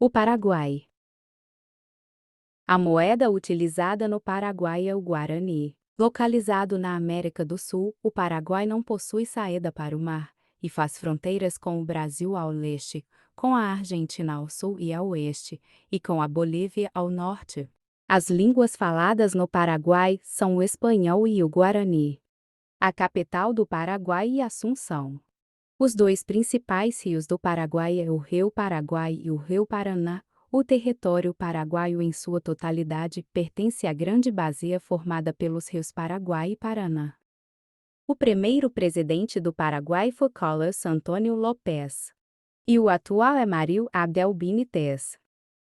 O Paraguai. A moeda utilizada no Paraguai é o Guarani. Localizado na América do Sul, o Paraguai não possui saída para o mar e faz fronteiras com o Brasil ao leste, com a Argentina ao sul e ao oeste, e com a Bolívia ao norte. As línguas faladas no Paraguai são o espanhol e o Guarani. A capital do Paraguai é Assunção. Os dois principais rios do Paraguai é o Rio Paraguai e o Rio Paraná. O território paraguaio em sua totalidade pertence à grande bacia formada pelos rios Paraguai e Paraná. O primeiro presidente do Paraguai foi Carlos Antônio Lopes. E o atual é Mário Abdel Benítez.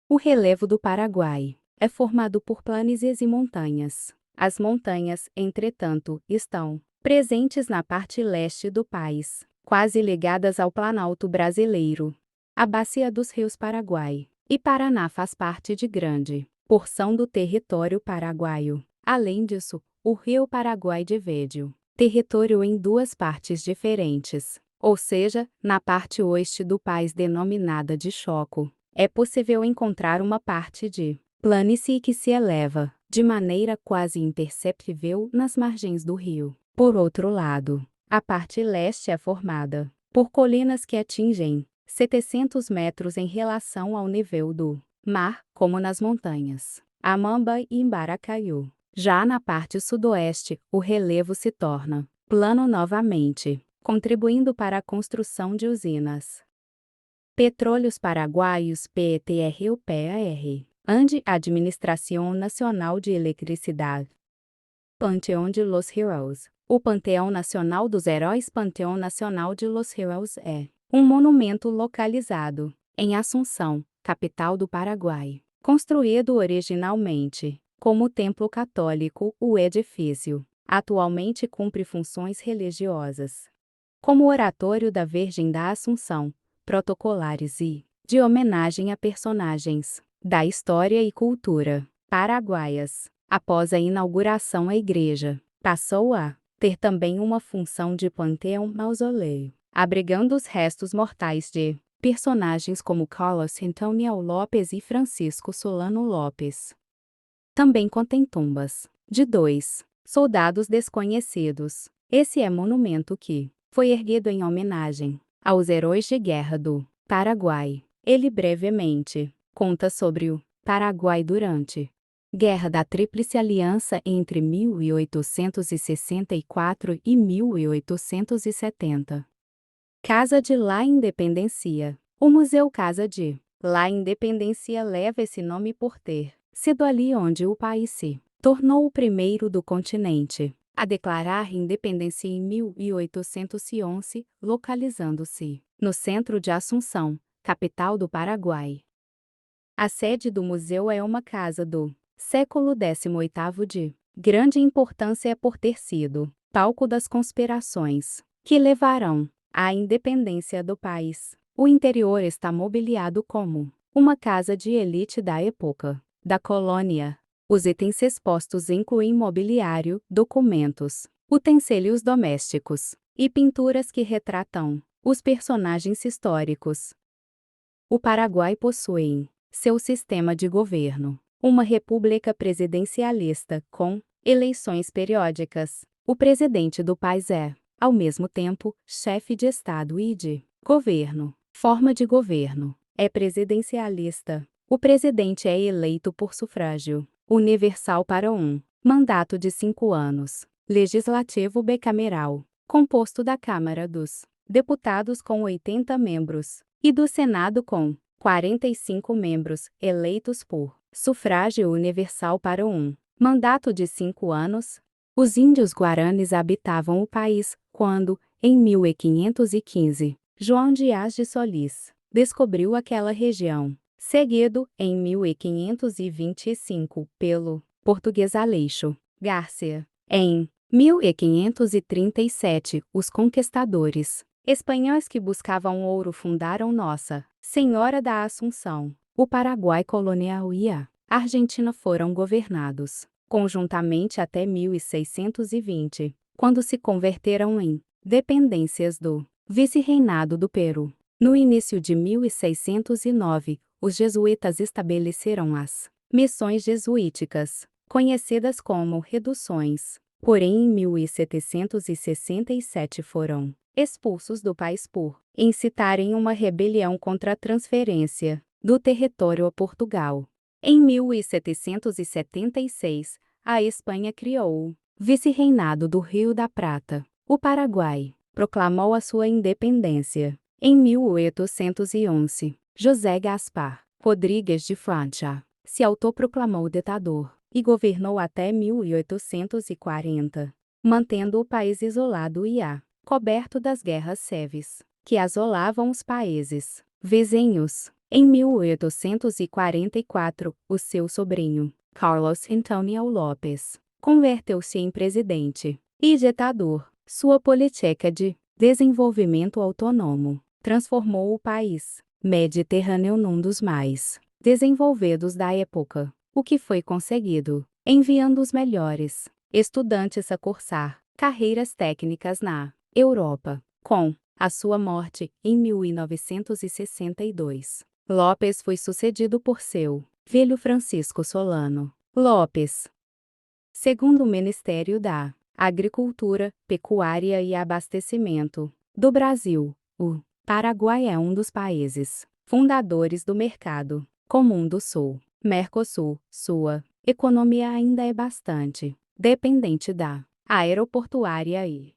O relevo do Paraguai é formado por planícies e montanhas. As montanhas, entretanto, estão presentes na parte leste do país, quase ligadas ao Planalto brasileiro. A bacia dos rios Paraguai e Paraná faz parte de grande porção do território paraguaio. Além disso, o rio Paraguai divide o território em duas partes diferentes, ou seja, na parte oeste do país denominada de Choco, é possível encontrar uma parte de planície que se eleva, de maneira quase imperceptível, nas margens do rio. Por outro lado, a parte leste é formada por colinas que atingem 700 metros em relação ao nível do mar, como nas montanhas Amamba e Imbaracaiu. Já na parte sudoeste, o relevo se torna plano novamente, contribuindo para a construção de usinas. Petróleos Paraguaios PETRUPAR, ANDE Administração Nacional de Eletricidade. Panteão de los Heroes. O Panteão Nacional dos Heróis. Panteão Nacional de los Heroes é um monumento localizado em Assunção, capital do Paraguai. Construído originalmente como templo católico, o edifício atualmente cumpre funções religiosas, como oratório da Virgem da Assunção, protocolares e de homenagem a personagens da história e cultura paraguaias. Após a inauguração, a igreja passou a ter também uma função de panteão-mausoléu, abrigando os restos mortais de personagens como Carlos Antônio Lopes e Francisco Solano Lopes. Também contém tumbas de 2 soldados desconhecidos. Esse é monumento que foi erguido em homenagem aos heróis de guerra do Paraguai. Ele brevemente conta sobre o Paraguai durante Guerra da Tríplice Aliança entre 1864 e 1870. Casa de La Independencia. O Museu Casa de La Independencia leva esse nome por ter sido ali onde o país se tornou o primeiro do continente a declarar independência em 1811, localizando-se no centro de Assunção, capital do Paraguai. A sede do museu é uma casa do século XVIII de grande importância por ter sido palco das conspirações que levarão à independência do país. O interior está mobiliado como uma casa de elite da época da colônia. Os itens expostos incluem mobiliário, documentos, utensílios domésticos e pinturas que retratam os personagens históricos. O Paraguai possui seu sistema de governo uma república presidencialista com eleições periódicas. O presidente do país é, ao mesmo tempo, chefe de Estado e de governo. Forma de governo é presidencialista. O presidente é eleito por sufrágio universal para um mandato de 5 anos. Legislativo bicameral, composto da Câmara dos Deputados com 80 membros e do Senado com 45 membros, eleitos por sufrágio universal para um mandato de 5 anos. Os índios guaranis habitavam o país quando, em 1515, João Dias de Solís descobriu aquela região, seguido, em 1525, pelo português Aleixo Garcia. Em 1537, os conquistadores espanhóis que buscavam ouro fundaram Nossa Senhora da Assunção. O Paraguai colonial e a Argentina foram governados conjuntamente até 1620, quando se converteram em dependências do vice-reinado do Peru. No início de 1609, os jesuítas estabeleceram as missões jesuíticas, conhecidas como reduções. Porém, em 1767 foram expulsos do país por incitarem uma rebelião contra a transferência do território a Portugal. Em 1776, a Espanha criou o Vice-Reinado do Rio da Prata. O Paraguai proclamou a sua independência. Em 1811, José Gaspar Rodrigues de Francia se autoproclamou ditador e governou até 1840, mantendo o país isolado e coberto das guerras civis, que assolavam os países vizinhos. Em 1844, o seu sobrinho, Carlos Antônio Lopes, converteu-se em presidente e ditador. Sua política de desenvolvimento autônomo transformou o país mediterrâneo num dos mais desenvolvidos da época, o que foi conseguido enviando os melhores estudantes a cursar carreiras técnicas na Europa. Com a sua morte, em 1962, Lopes foi sucedido por seu filho Francisco Solano Lopes. Segundo o Ministério da Agricultura, Pecuária e Abastecimento do Brasil, o Paraguai é um dos países fundadores do Mercado Comum do Sul, Mercosul. Sua economia ainda é bastante dependente da aeroportuária e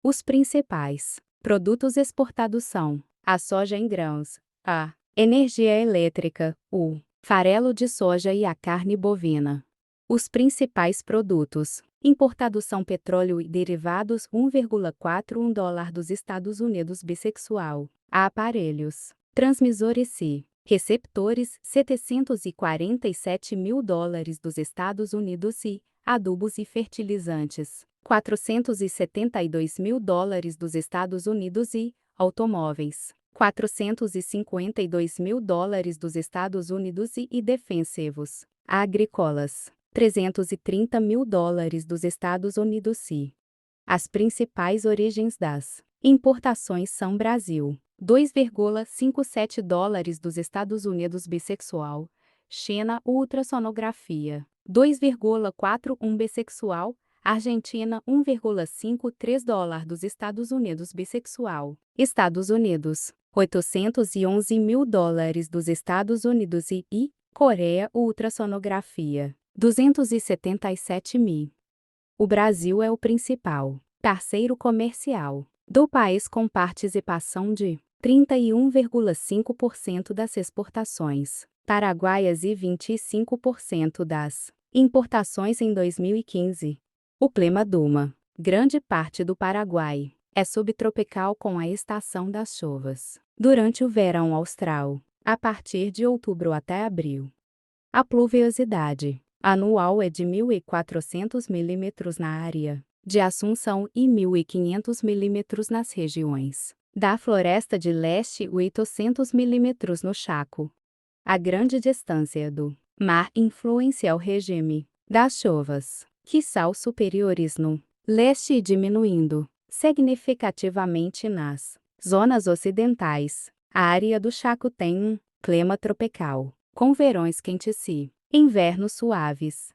os principais produtos exportados são a soja em grãos, a energia elétrica, o farelo de soja e a carne bovina. Os principais produtos importados são petróleo e derivados, $1,41 dos Estados Unidos, bissexual, aparelhos, transmissores e receptores, $747 mil dos Estados Unidos e adubos e fertilizantes, $472 mil dos Estados Unidos e automóveis, $452 mil dos Estados Unidos e defensivos agrícolas, $330 mil dos Estados Unidos e as principais origens das importações são Brasil, $2,57 dos Estados Unidos, bissexual, China, ultrassonografia, $2,41 bissexual, Argentina, $1,53 dos Estados Unidos, bissexual, Estados Unidos, $811 mil dos Estados Unidos e Coreia, ultrassonografia, $277 mil. O Brasil é o principal parceiro comercial do país, com participação de 31,5% das exportações paraguaias e 25% das importações em 2015. O clima de uma grande parte do Paraguai é subtropical, com a estação das chuvas durante o verão austral, a partir de outubro até abril. A pluviosidade anual é de 1.400 milímetros na área de Assunção e 1.500 milímetros nas regiões da Floresta de Leste, 800 milímetros no Chaco. A grande distância do mar influencia o regime das chuvas, que são superiores no leste e diminuindo significativamente nas zonas ocidentais. A área do Chaco tem um clima tropical, com verões quentes e invernos suaves.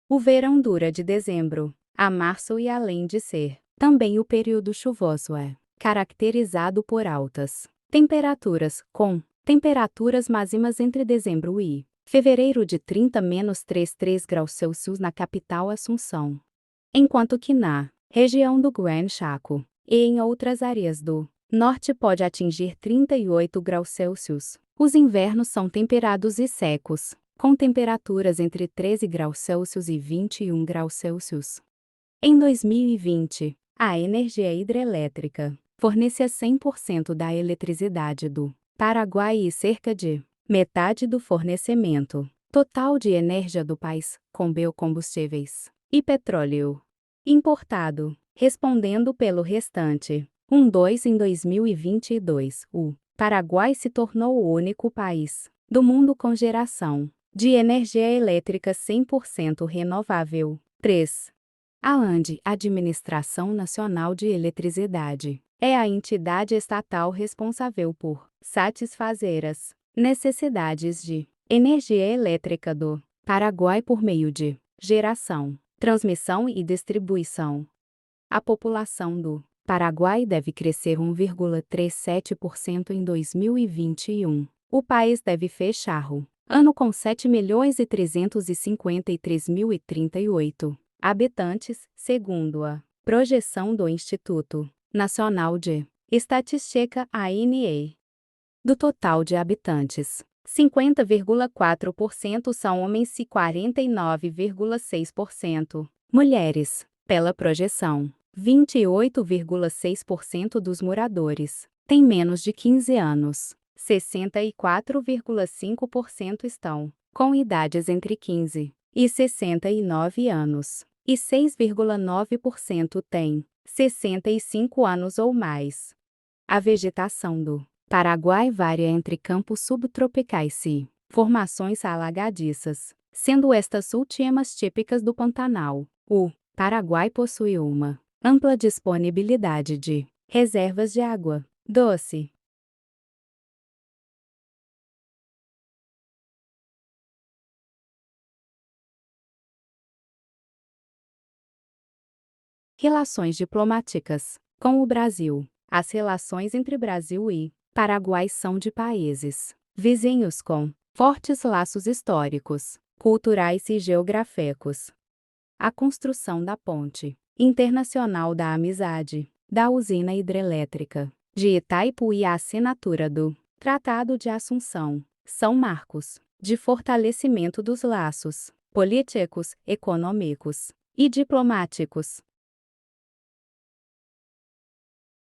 O verão dura de dezembro a março e, além de ser também o período chuvoso, é caracterizado por altas temperaturas, com temperaturas máximas entre dezembro e fevereiro de 30-33 graus Celsius na capital Assunção, enquanto que na região do Gran Chaco e em outras áreas do norte pode atingir 38 graus Celsius. Os invernos são temperados e secos, com temperaturas entre 13 graus Celsius e 21 graus Celsius. Em 2020, a energia hidrelétrica fornecia 100% da eletricidade do Paraguai e cerca de metade do fornecimento total de energia do país, com biocombustíveis e petróleo importado, respondendo pelo restante. Em 2022, o Paraguai se tornou o único país do mundo com geração de energia elétrica 100% renovável. 3. A ANDE, Administração Nacional de Eletricidade, é a entidade estatal responsável por satisfazer as Necessidades de energia elétrica do Paraguai por meio de geração, transmissão e distribuição. A população do Paraguai deve crescer 1,37% em 2021. O país deve fechar o ano com 7.353.038 habitantes, segundo a projeção do Instituto Nacional de Estatística (ANE). Do total de habitantes, 50,4% são homens e 49,6% mulheres. Pela projeção, 28,6% dos moradores têm menos de 15 anos. 64,5% estão com idades entre 15 e 69 anos. E 6,9% têm 65 anos ou mais. A vegetação do Paraguai varia entre campos subtropicais e formações alagadiças, sendo estas últimas típicas do Pantanal. O Paraguai possui uma ampla disponibilidade de reservas de água doce. Relações diplomáticas com o Brasil. As relações entre Brasil e Paraguai são de países vizinhos com fortes laços históricos, culturais e geográficos. A construção da Ponte Internacional da Amizade, da usina hidrelétrica de Itaipu e a assinatura do Tratado de Assunção são marcos de fortalecimento dos laços políticos, econômicos e diplomáticos